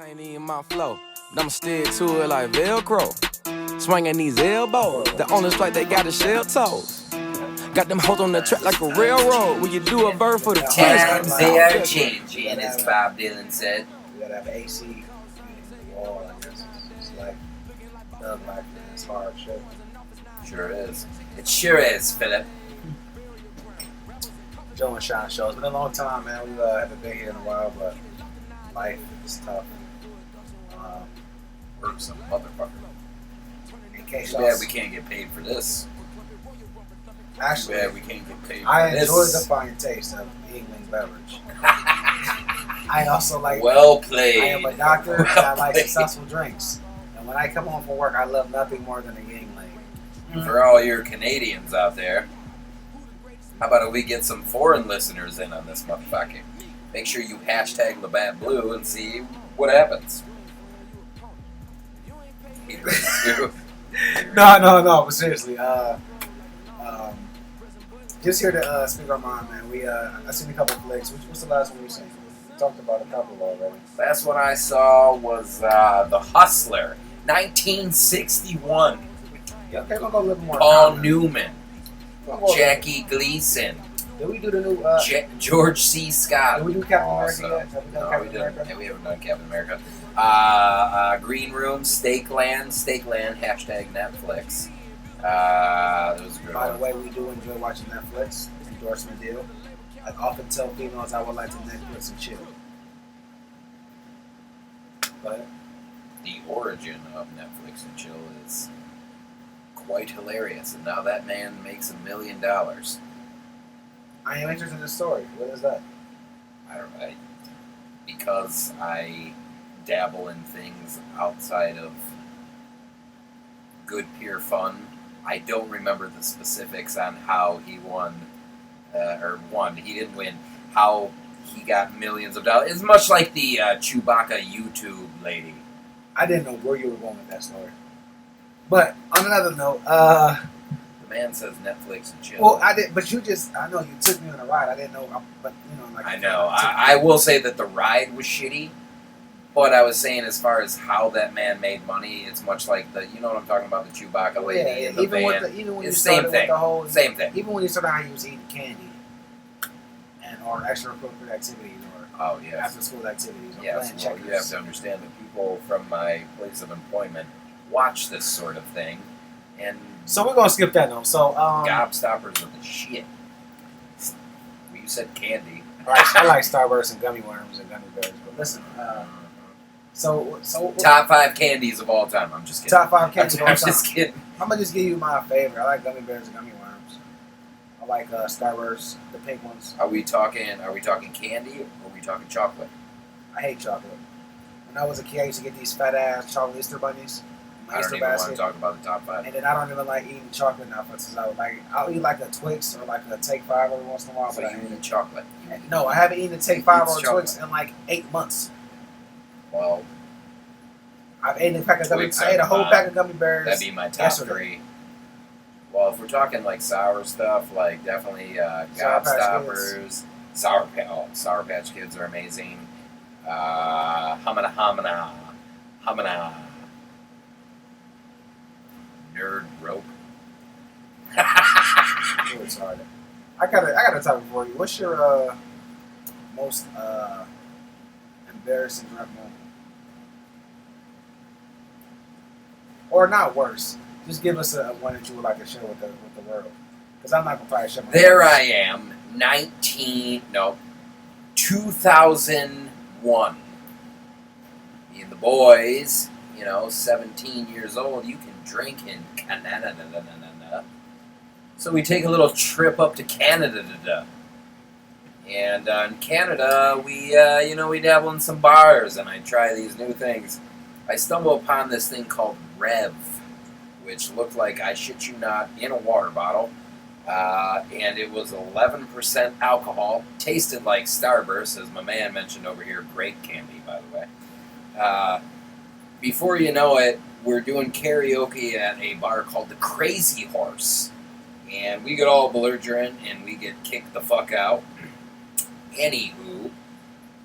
Ain't even my flow, but I'ma stick to it like Velcro. Swinging these elbows, the only strike they got is shell toes. Got them hoes on the track like a railroad. When you do a bird for the Times they are changing, as Bob Dylan said. We gotta have AC in the wall. It's like thug life, man. It's hard shit. Sure is. It sure is, Philip. Joe and Sean show. It's been a long time, man. We haven't been here in a while, but life is tough. Work some motherfucker. In case Too bad we can't get paid for this. Actually, Too bad we can't get paid for I this. enjoy the fine taste of England beverage. I also like. Well played. I am a doctor and I like played. successful drinks. And when I come home from work, I love nothing more than a Yingling. For all your Canadians out there, how about if we get some foreign listeners in on this motherfucker? Make sure you hashtag Labatt Blue and see what happens. No, but seriously, just here to speak our mind, man. I seen a couple of flicks. What's the last one you seen? We talked about a couple already. Last one I saw was The Hustler, 1961. Yeah, okay, we'll go a little more. Paul common. Newman, We'll go- Jackie Gleason, Did we do the new? George C. Scott. Did we do Captain Awesome. America yet? Have we done No, Captain we didn't. America? Yeah, we haven't done Captain America. Green Room, Stakeland, hashtag Netflix. That was a good By the one. way, we do enjoy watching Netflix. Endorsement deal. I often tell females I would like to Netflix and chill. But The origin of Netflix and chill is quite hilarious, and now that man makes $1 million. I am interested in the story. What is that? I don't know. Because I dabble in things outside of good peer fun, I don't remember the specifics on how he won, he didn't win, how he got millions of dollars. It's much like the Chewbacca YouTube lady. I didn't know where you were going with that story. But on another note, The man says Netflix and chill. well, I did, but I know you took me on a ride. I didn't know, but like I know. I will say that the ride was shitty, but I was saying as far as how that man made money, it's much like you know what I'm talking about, the Chewbacca lady in the even van. even when you It's started same thing. with the whole, Same thing. even when you started how he was eating candy or extracurricular activities or Oh, yes. after school activities or Yes, playing well, checkers. you have to understand that people from my place of employment watch this sort of thing, and So we're gonna skip that note. So gobstoppers are the shit. Well, you said candy. I like Starburst and gummy worms and gummy bears. But listen, so Top 5 candies of all time. I'm just kidding. top 5 candies of all I'm time. just kidding. I'm gonna just give you my favorite. I like gummy bears and gummy worms. I like Starburst, the pink ones. Are we talking candy or are we talking chocolate? I hate chocolate. When I was a kid, I used to get these fat ass chocolate Easter bunnies. In my I don't Easter even want to basket. talk about the top 5. And then I don't even like eating chocolate now. Since I'll eat like a Twix or like a Take 5 every once in a while. So but you eat chocolate. no, I haven't eaten a Take 5 Eats or a chocolate. Twix in like 8 months. Well, I've eaten a pack of gummy. Twix I ate a whole are pack of gummy bears. that'd be my top yesterday. 3. Well, if we're talking like sour stuff, like definitely Sour Patch Gobstoppers, Sour Patch Kids are amazing. Humana, Nerd Rope. It was hard. I got a topic for you. What's your most embarrassing drunk moment? Or not worse. Just give us a one that you would like to share with the world. Because I'm not gonna probably share my There I am, 2001. Me and the boys, 17 years old, you can drink in Canada. So we take a little trip up to Canada. And in Canada, we dabble in some bars, and I try these new things. I stumble upon this thing called Rev, which looked like, I shit you not, in a water bottle. And it was 11% alcohol. Tasted like Starburst, as my man mentioned over here. Great candy, by the way. Before you know it, we're doing karaoke at a bar called the Crazy Horse. And we get all belligerent, and we get kicked the fuck out. Anywho,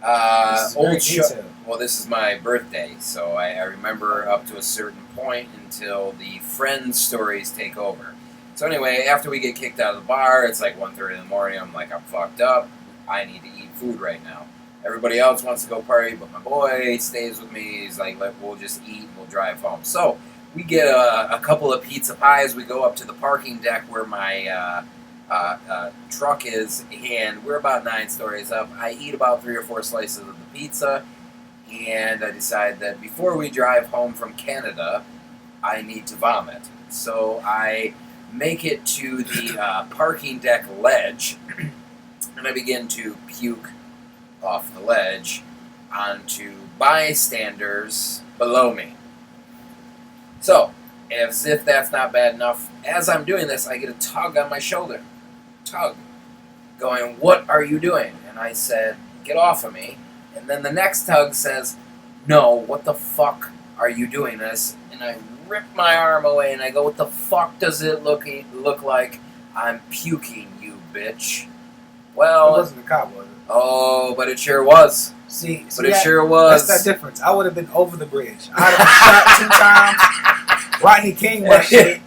This is very old show. detailed. well, this is my birthday, so I remember up to a certain point until the friend stories take over. So anyway, after we get kicked out of the bar, it's like 1:30 in the morning. I'm like, I'm fucked up. I need to eat food right now. Everybody else wants to go party, but my boy stays with me. He's like, we'll just eat and we'll drive home. So we get a couple of pizza pies. We go up to the parking deck where my truck is, and we're about 9 stories up. I eat about 3 or 4 slices of the pizza, and I decide that before we drive home from Canada, I need to vomit. So I make it to the parking deck ledge, and I begin to puke off the ledge onto bystanders below me. So, as if that's not bad enough, as I'm doing this, I get a tug on my shoulder. Tug. Going, what are you doing? And I said, get off of me. And then the next tug says, no, what the fuck are you doing this? And I rip my arm away and I go, what the fuck does it look like? I'm puking, you bitch. Well, it wasn't the cop, was it? Oh, but it sure was. See, it sure was. That's that difference. I would have been over the bridge. I'd have been shot 2 times. Rodney King was shit.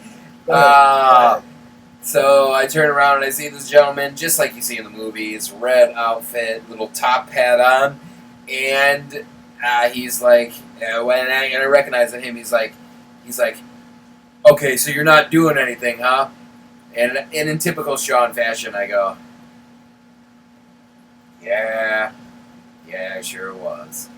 So I turn around and I see this gentleman, just like you see in the movies, red outfit, little top hat on, and he's like, when I recognize him, he's like, okay, so you're not doing anything, huh? And in typical Sean fashion, I go, yeah, sure was.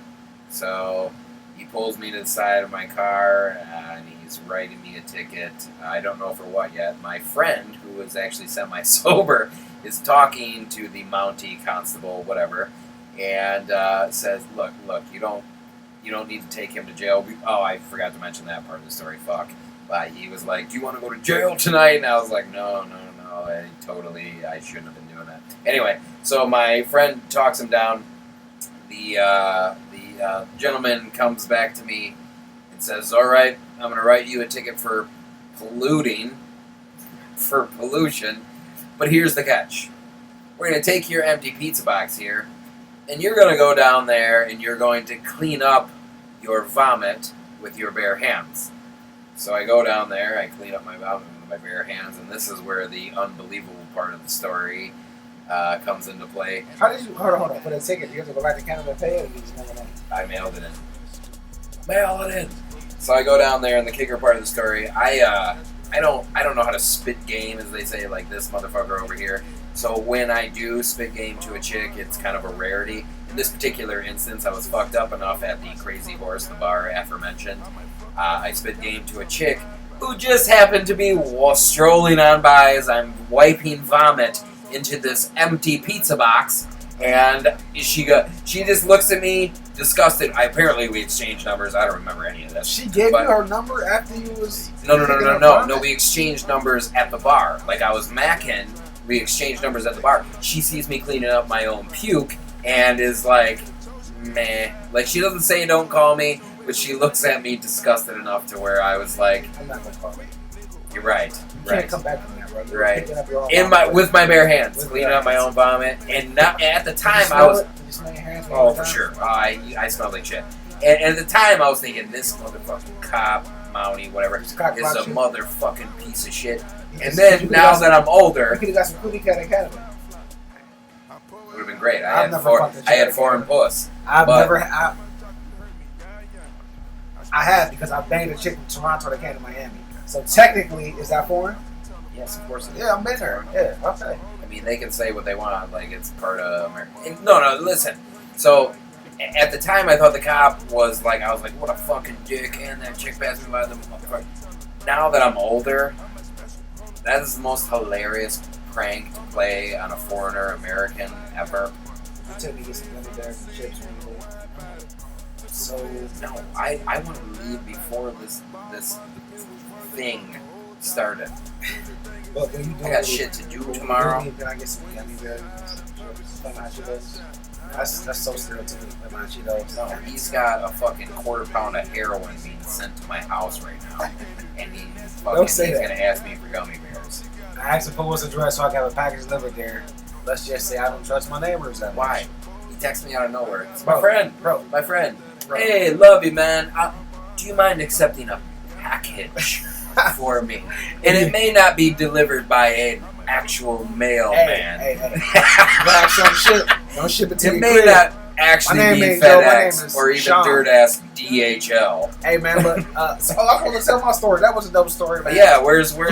So he pulls me to the side of my car, and he's writing me a ticket. I don't know for what yet. My friend, who was actually semi-sober, is talking to the Mountie constable, whatever, and says, look, you don't need to take him to jail. I forgot to mention that part of the story, fuck. But he was like, do you want to go to jail tonight? And I was like, no, I shouldn't have been doing that. Anyway, so my friend talks him down. The gentleman comes back to me and says, all right, I'm going to write you a ticket for pollution. But here's the catch. We're going to take your empty pizza box here, and you're going to go down there and you're going to clean up your vomit with your bare hands. So I go down there, I clean up my vomit with my bare hands, and this is where the unbelievable part of the story comes into play. How did you, hold on, for the ticket, you have to go back to Canada and pay it, or you just mail it in? I mailed it in. Mail it in. So I go down there, and the kicker part of the story, I don't know how to spit game, as they say, like this motherfucker over here. So when I do spit game to a chick, it's kind of a rarity. In this particular instance, I was fucked up enough at the Crazy Horse, the bar aforementioned. I spit game to a chick who just happened to be strolling on by as I'm wiping vomit into this empty pizza box, and she just looks at me disgusted. Apparently we exchanged numbers. I don't remember any of this. She gave you her number after you was no. We exchanged numbers at the bar. Like I was macking. We exchanged numbers at the bar. She sees me cleaning up my own puke and is like, meh. Like she doesn't say don't call me, but she looks at me disgusted enough to where I was like, I'm not gonna call me. You're right. You can't come back from that, bro. You're right. With my bare hands, cleaning up my own vomit, and not at the time I was. Did you smell your hands? Oh, for sure. I smelled like shit. And at the time I was thinking, this motherfucking cop, Mountie, whatever, is a motherfucking piece of shit. And then now that I'm older, you could have got some cookie cat academy. Would have been great. I had foreign puss. I have, because I banged a chick from Toronto that came to Miami. So technically, is that foreign? Yes, of course it is. Yeah, I'm with her. Yeah, okay. I mean, they can say what they want, like it's part of America. No, listen. So, at the time, I thought the cop was like, I was like, what a fucking dick, and that chick passed me by the motherfucker. Now that I'm older, that is the most hilarious prank to play on a foreigner American ever. You took me to get some gummy bears and chips when you were. So no, I want to leave before this thing started. But when you I got shit to do tomorrow. Can I get some gummy bears? That's so stereotypical. No, he's got a fucking quarter-pound of heroin being sent to my house right now, and he's gonna ask me for gummy bears. I asked him for his address so I can have a package delivered there. Let's just say I don't trust my neighbors. Why? He texted me out of nowhere. It's my friend. Bro. My friend. bro. Hey, love you, man. Do you mind accepting a package for me? And it may not be delivered by an actual mailman. Hey. Grab some shit. Don't ship it to It your may crib. not actually My be name is FedEx or even Sean. dirt ass DHL. Hey man, but I want to tell my story. That was a dope story, man. Yeah, where's your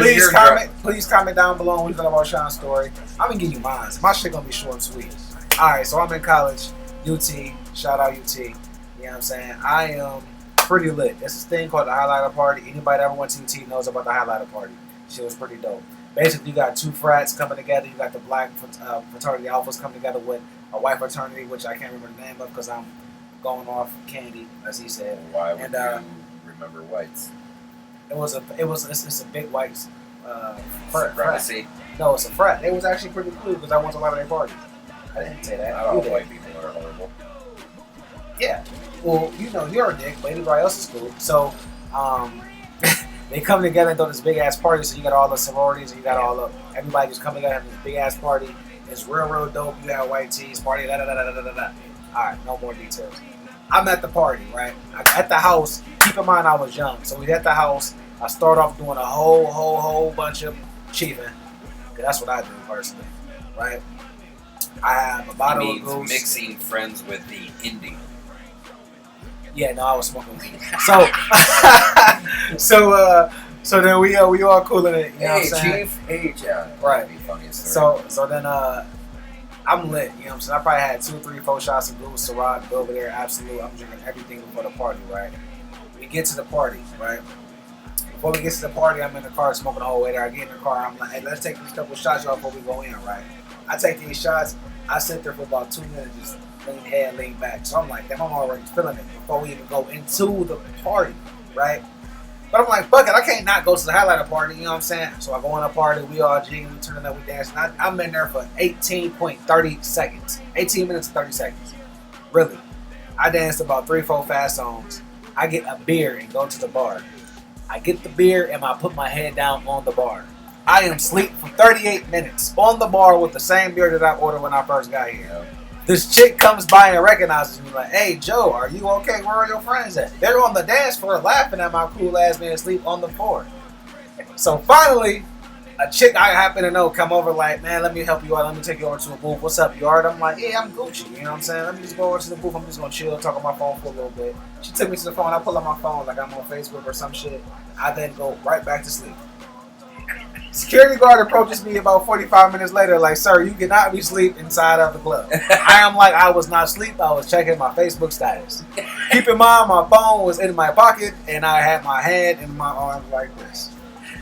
Please comment down below what you thought about Sean's story. I'm gonna give you mine. My shit gonna be short and sweet. Alright, so I'm in college, UT, shout out UT. You know what I'm saying? I am pretty lit. There's this thing called the highlighter party. Anybody that ever went to UT knows about the highlighter party. Shit was pretty dope. Basically, you got two frats coming together. You got the black fraternity alphas coming together with a white fraternity, which I can't remember the name of because I'm going off candy, as he said. Why would you remember whites? It's a big white frat. Supremacy? No, it's a frat. It was actually pretty cool because I went to a lot of their parties. I didn't say that. Not all white people are horrible. Yeah. Well, you know, you're a dick, but everybody else is cool. So, they come together and throw this big ass party. So you got all the sororities and you got everybody just coming together having this big ass party. It's real dope. You got white tees, party, da da da da da da da. Alright, no more details. I'm at the party, right? At the house. Keep in mind I was young. So we at the house. I start off doing a whole bunch of chiefing. Cause that's what I do personally. Right? I have a bottle of Goose. Mixing friends with the Indian. Yeah, no, I was smoking weed. So then we all cooling it. You know what I'm saying? Chief. Hey, John. Right. Be funniest story. So then I'm lit. You know what I'm saying? I probably had 2, 3, 4 shots of Goose, Ciroc, over there. Absolute. I'm drinking everything before the party. Right. We get to the party. Right. Before we get to the party, I'm in the car smoking the whole way there. I get in the car. I'm like, hey, let's take these couple shots y'all before we go in. Right. I take these shots. I sit there for about 2 minutes, just lean head, lean back. So I'm like, damn, I'm already feeling it before we even go into the party, right? But I'm like, fuck it, I can't not go to the highlighter party, you know what I'm saying? So I go in the party, we all jigging, we turning up, we dancing. I'm in there for 18.30 seconds. 18 minutes and 30 seconds. Really. I danced about 3, 4 fast songs. I get a beer and go to the bar. I get the beer and I put my head down on the bar. I am asleep for 38 minutes on the bar with the same beer that I ordered when I first got here. This chick comes by and recognizes me like, hey, Joe, are you okay? Where are your friends at? They're on the dance floor laughing at my cool ass being asleep on the floor. So finally, a chick I happen to know come over like, man, let me help you out. Let me take you over to a booth. What's up, you alright? I'm like, yeah, I'm Gucci. You know what I'm saying? Let me just go over to the booth. I'm just going to chill, talk on my phone for a little bit. She took me to the phone. I pull out my phone like I'm on Facebook or some shit. I then go right back to sleep. Security guard approaches me about 45 minutes later like, sir, you cannot be asleep inside of the club. I am like, I was not asleep. I was checking my Facebook status. Keep in mind, my phone was in my pocket and I had my hand in my arms like this.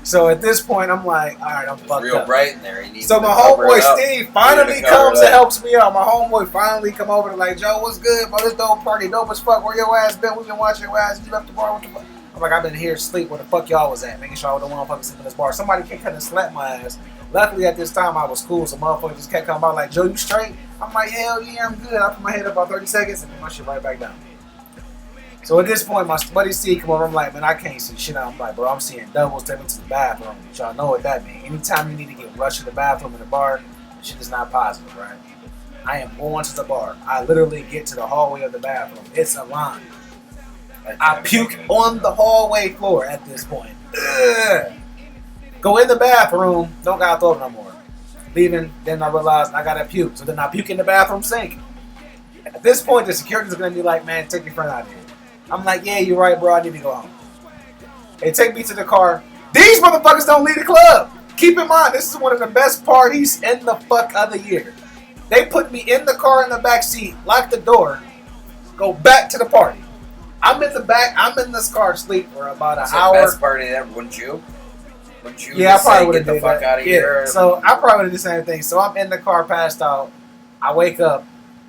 So at this point, I'm like, all right, I'm fucked real up. bright in there. So my homeboy Steve finally comes and helps me out. My homeboy finally come over to like, Joe, what's good, bro? This dope party, dope as fuck. Where your ass been? We been watching your ass. You left the bar. What the fuck? I'm like, I've been here asleep. Where the fuck y'all was at? Making sure I wasn't fucking sleep in this bar. Somebody kept coming and slapped my ass. Luckily at this time I was cool, so motherfuckers just kept coming by like, Joe, you straight? I'm like, hell yeah, I'm good. I put my head up about 30 seconds and put my shit right back down. So at this point, my buddy Steve come over. I'm like, man, I can't see shit. I'm like, bro, I'm seeing doubles. Take me to the bathroom. Y'all know what that means. Anytime you need to get rushed to the bathroom in the bar, shit is not positive, right? I am going to the bar. I literally get to the hallway of the bathroom. It's a line. I puke on the hallway floor at this point. Ugh. Go in the bathroom. Don't gotta throw up no more. Leaving, then I realized I gotta puke. So then I puke in the bathroom sink. At this point, the security's gonna be like, man, take your friend out of here. I'm like, yeah, you're right, bro. I need to go home. They take me to the car. These motherfuckers don't leave the club. Keep in mind, this is one of the best parties in the fuck of the year. They put me in the car in the back seat, lock the door, go back to the party. I'm in the back. I'm in this car asleep for about an hour. That's the best party ever, wouldn't you? Wouldn't you? Yeah, I probably would have get the fuck out of here. So I probably would have did the same thing. So I'm in the car, passed out. I wake up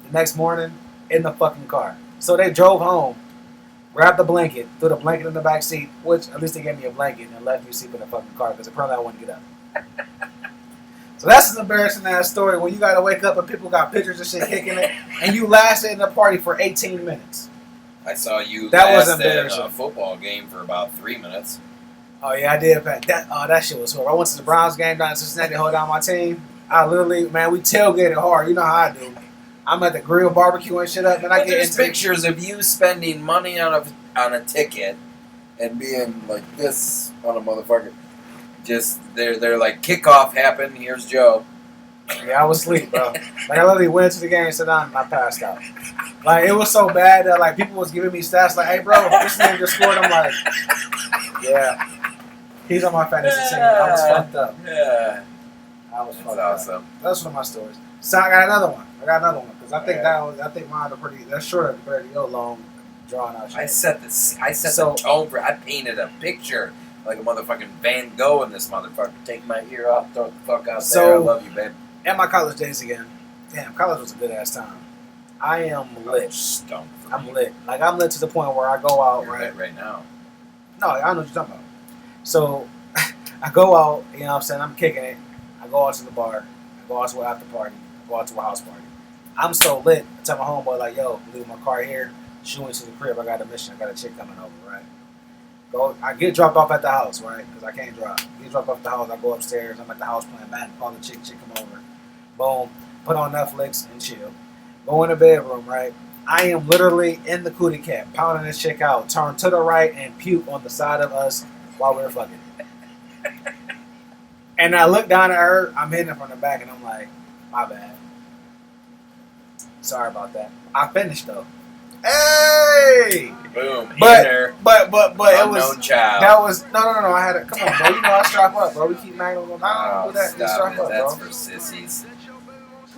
the next morning in the fucking car. So they drove home, grabbed the blanket, threw the blanket in the back seat, which at least they gave me a blanket and left me sleep in the fucking car because apparently I wouldn't get up. So that's an embarrassing ass story when you gotta wake up and people got pictures of shit kicking it, and you lasted in the party for 18 minutes. I saw you That was last embarrassing. at a football game for about 3 minutes. Oh yeah, I did. That shit was horrible. I went to the Browns game down in Cincinnati to hold down my team. I literally, man, we tailgated hard. You know how I do. I'm at the grill barbecue and shit up, and I But get there's into pictures of you spending money on a ticket and being like this on a motherfucker. Just they're like kickoff happened. Here's Joe. Yeah, I was asleep, bro. Like I literally went into the game, sat down, and I passed out. Like it was so bad that like people was giving me stats like, "Hey, bro, this nigga just scored." I'm like, "Yeah, he's on my fantasy team." I was fucked up. Yeah, I was that's fucked awesome. up. That's one of my stories. So I got another one. Because I think I think mine are pretty. That's short compared to your long, drawn out shit. I set the tone for. I painted a picture like a motherfucking Van Gogh in this motherfucker. Take my ear off, throw the fuck out there. I love you, babe. At my college days again. Damn, college was a good ass time. I am lit. Stunk. I'm lit. Like I'm lit to the point where I go out right now. No, I know what you're talking about. So I go out, you know what I'm saying? I'm kicking it. I go out to the bar. I go out to an after party. I go out to a house party. I'm so lit. I tell my homeboy, like, yo, leave my car here. Shoot into the crib. I got a mission. I got a chick coming over, right? I get dropped off at the house, right? Because I can't drive. Get dropped off at the house. I go upstairs. I'm at the house playing bad. Call the chick come over. Boom. Put on Netflix and chill. Go in the bedroom, right? I am literally in the cootie cat, pounding this chick out, turn to the right and puke on the side of us while we're fucking. And I look down at her, I'm hitting her from the back, and I'm like, my bad. Sorry about that. I finished though. Hey! Boom. But Inner, it was unknown child. that was no. I had it. Come on, bro. You know I strap up, bro. We keep nagging on. I don't do that. Just strap up, That's bro. for sissies.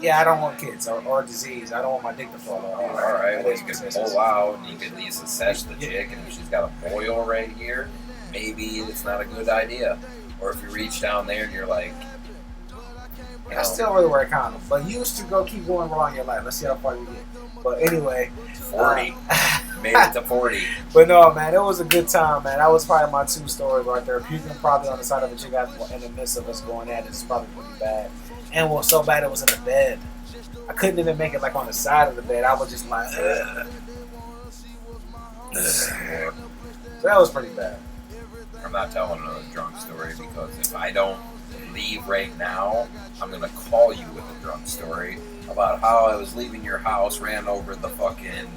Yeah, I don't want kids or disease. I don't want my dick to fall off. All right, well, you That is could business. pull out and you could at least assess the chick, and if she's got a boil right here, maybe it's not a good idea. Or if you reach down there and you're like, I still really wear a condom, but you used to keep going wrong in your life. Let's see how far you get. But anyway, 40. Made it to 40. But no, man, it was a good time, man. That was probably my two stories right there. Puking probably on the side of a chick in the midst of us going at it is probably pretty bad. And what was so bad, it was in the bed. I couldn't even make it like on the side of the bed. I was just like, ugh. So that was pretty bad. I'm not telling another drunk story because if I don't leave right now, I'm going to call you with a drunk story about how I was leaving your house, ran over the fucking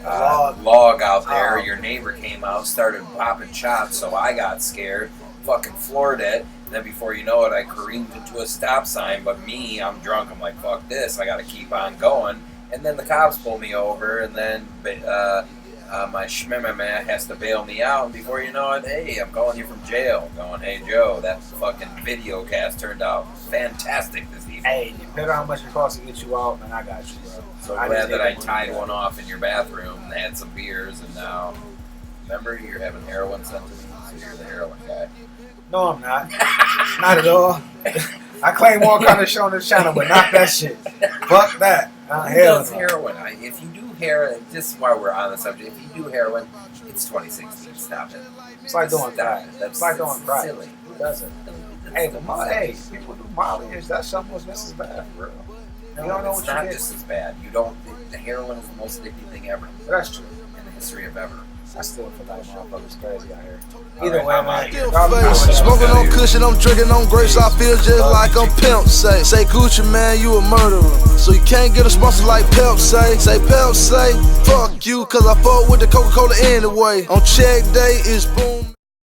log out there. Your neighbor came out, started popping shots, so I got scared, fucking floored it. And then before you know it, I careened into a stop sign. But me, I'm drunk. I'm like, fuck this. I got to keep on going. And then the cops pull me over, and then my shmemema has to bail me out. And before you know it, hey, I'm calling you from jail. Going, hey, Joe, that fucking video cast turned out fantastic this evening. Hey, you better how much it costs to get you out, man. I got you, bro. So glad that I tied one off in your bathroom and had some beers, and now, remember, you're having heroin sent to me, so you're the heroin guy. No, I'm not. Not at all. I claim all kind of shit on this channel, but not that shit. Fuck that. Hell It's no. heroin. If you do heroin, just while we're on the subject, if you do heroin, it's 2016. Stop it. It's like doing crack. That's It's like doing crack. silly. Who does it? Hey, but hey, people do Molly. That's something was just as bad, bro. You don't know it's what you not get. just as bad. You don't. The heroin is the most addicting thing ever That's true. in the history of ever. I still feel like motherfuckers crazy out here. All Either right, way, I'm man. out here. Y'all be out here. Smoking on cushion, I'm drinking on grapes. I feel just like I'm pimp. Say Gucci, man, you a murderer. So you can't get a sponsor like Pep say. Say Pep say, fuck you, cause I fought with the Coca-Cola anyway. On check day, it's boom.